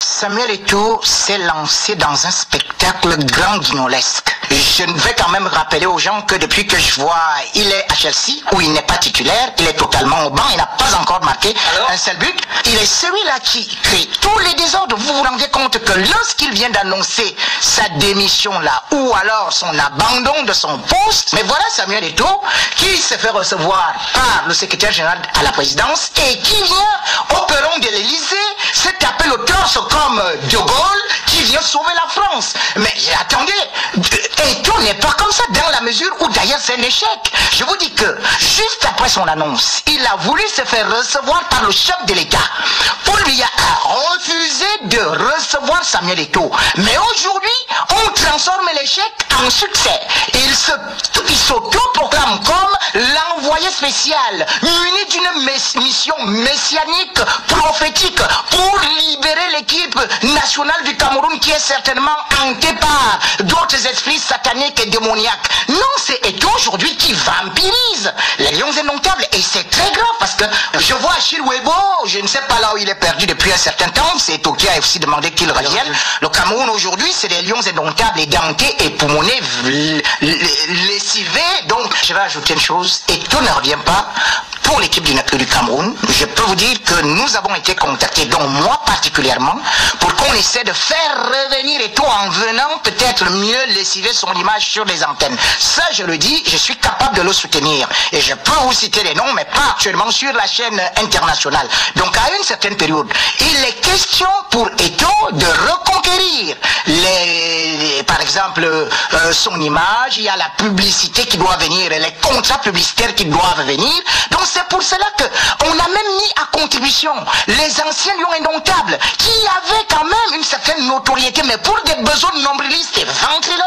Samuel Eto'o s'est lancé dans un spectacle grand guignolesque. Je vais quand même rappeler aux gens que depuis que je vois, il est à Chelsea, où il n'est pas titulaire, il est totalement au banc, il n'a pas encore marqué un seul but. Il est celui-là qui crée tous les désordres. Vous vous rendez compte que lorsqu'il vient d'annoncer sa démission là, ou alors son abandon de son poste, mais voilà Samuel Eto'o qui se fait recevoir par le secrétaire général à la présidence et qui vient au perron de l'Élysée se taper le torse comme De Gaulle qui vient sauver la France. Mais attendez, Eto'o n'est pas comme ça dans la mesure où d'ailleurs c'est un échec. Je vous dis que juste après son annonce, il a voulu se faire recevoir par le chef de l'État. Pour lui a refusé de recevoir Samuel Eto'o. Mais aujourd'hui, on transforme l'échec en succès. Il s'auto-proclame comme l'envoyé spécial, muni d'une mission messianique, prophétique, pour libérer l'équipe nationale du Cameroun qui est certainement hantée par d'autres esprits sataniques et démoniaques. Non, c'est Eto'o aujourd'hui qui vampirise les Lions indomptables. Et c'est très grave parce que je vois Achille Webo, je ne sais pas là où il est perdu depuis un certain temps, c'est Eto'o qui a aussi demandé qu'il revienne. Le Cameroun aujourd'hui, c'est des Lions indomptables, édentés, époumonés, lessivés. Donc, je vais ajouter une chose, Eto'o ne revient pas pour l'équipe du Cameroun. Je peux vous dire que nous avons été contactés, dont moi particulièrement, pour qu'on essaie de faire revenir Eto'o en venant peut-être mieux lessiver son image sur les antennes. Ça, je le dis, je suis capable de le soutenir. Et je peux vous citer les noms, mais pas actuellement sur la chaîne internationale. Donc, à une certaine période, il est question pour Eto'o de reconquérir par exemple, son image. Il y a la publicité qui doit venir, les contrats publicitaires qui doivent venir. Donc, c'est pour cela qu'on a même mis à contribution les anciens Lions indomptables qui avaient quand même une certaine notoriété, mais pour des besoins nombrilistes et ventriloques,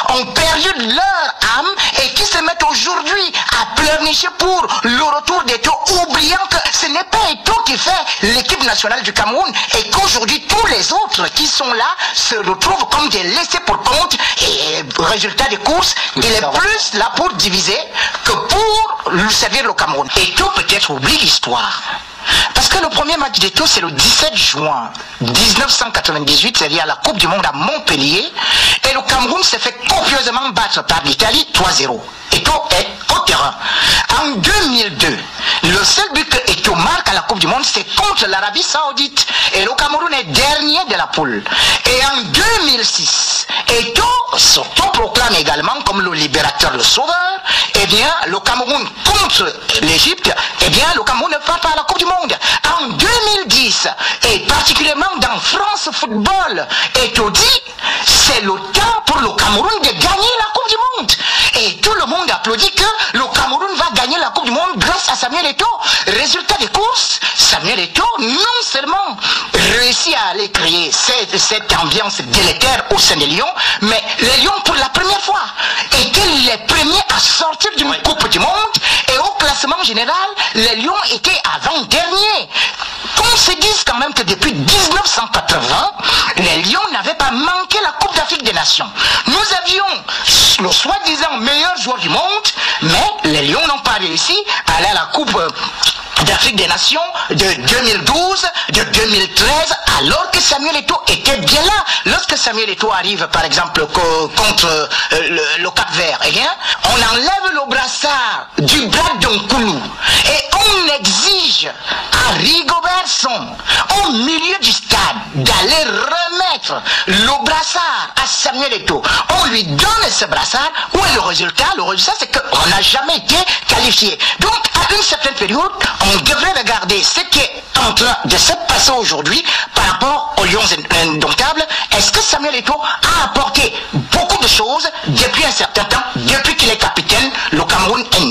ont perdu leur âme et qui se mettent aujourd'hui à pleurnicher pour le retour d'Eto'o, oubliant que ce n'est pas Eto'o qui fait l'équipe nationale du Cameroun et qu'aujourd'hui tous les autres qui sont là se retrouvent comme des laissés pour compte et résultat des courses, il est plus là pour diviser que pour lui servir le Cameroun. Eto'o peut-être oublie l'histoire. Parce que le premier match d'Eto'o, c'est le 17 juin 1998, c'est-à-dire à la Coupe du Monde à Montpellier, et le Cameroun s'est fait copieusement battre par l'Italie 3-0. Eto'o est au terrain. En 2002, le seul but que Eto'o marque à la Coupe du Monde, c'est contre l'Arabie Saoudite. Et le Cameroun est dernier de la poule. Et en 2006, Eto'o s'autoproclame également comme le libérateur, le sauveur. Eh bien, le Cameroun contre l'Égypte, eh bien, le Cameroun ne part pas à la Coupe du Monde. En 2010, et particulièrement dans France Football, Eto'o dit, c'est le temps pour le Cameroun de gagner la Coupe du Monde. Et tout le monde applaudit que le Cameroun va gagner la Coupe du Monde grâce à Samuel Eto'o. Résultat des courses, Samuel Eto'o non seulement réussit à aller créer cette ambiance délétère au sein des Lions, mais les Lions pour la première fois étaient les premiers à sortir d'une Coupe du Monde et au classement général, les Lions étaient avant-derniers. Qu'on se dise quand même que depuis 1980, les Lions n'avaient pas manqué la Coupe d'Afrique des Nations. Nous avions le soi-disant meilleur joueur du monde, mais les Lions n'ont pas réussi à aller à la Coupe d'Afrique des Nations de 2012, de 2013, alors que Samuel Eto'o était bien là. Lorsque Samuel Eto'o arrive, par exemple, contre le Cap-Vert, eh bien, on enlève le brassard du bras d'Nkoulou et on exige à Rigobert Song, au milieu du stade, d'aller remettre le brassard à Samuel Eto'o. On lui donne ce brassard. Où est le résultat? Le résultat, c'est qu'on n'a jamais été qualifié. Donc, à une certaine période, on devrait regarder ce qui est en train de se passer aujourd'hui par rapport aux Lions indomptables. Est-ce que Samuel Eto'o a apporté beaucoup de choses depuis un certain temps, depuis qu'il est capitaine? Le Cameroun est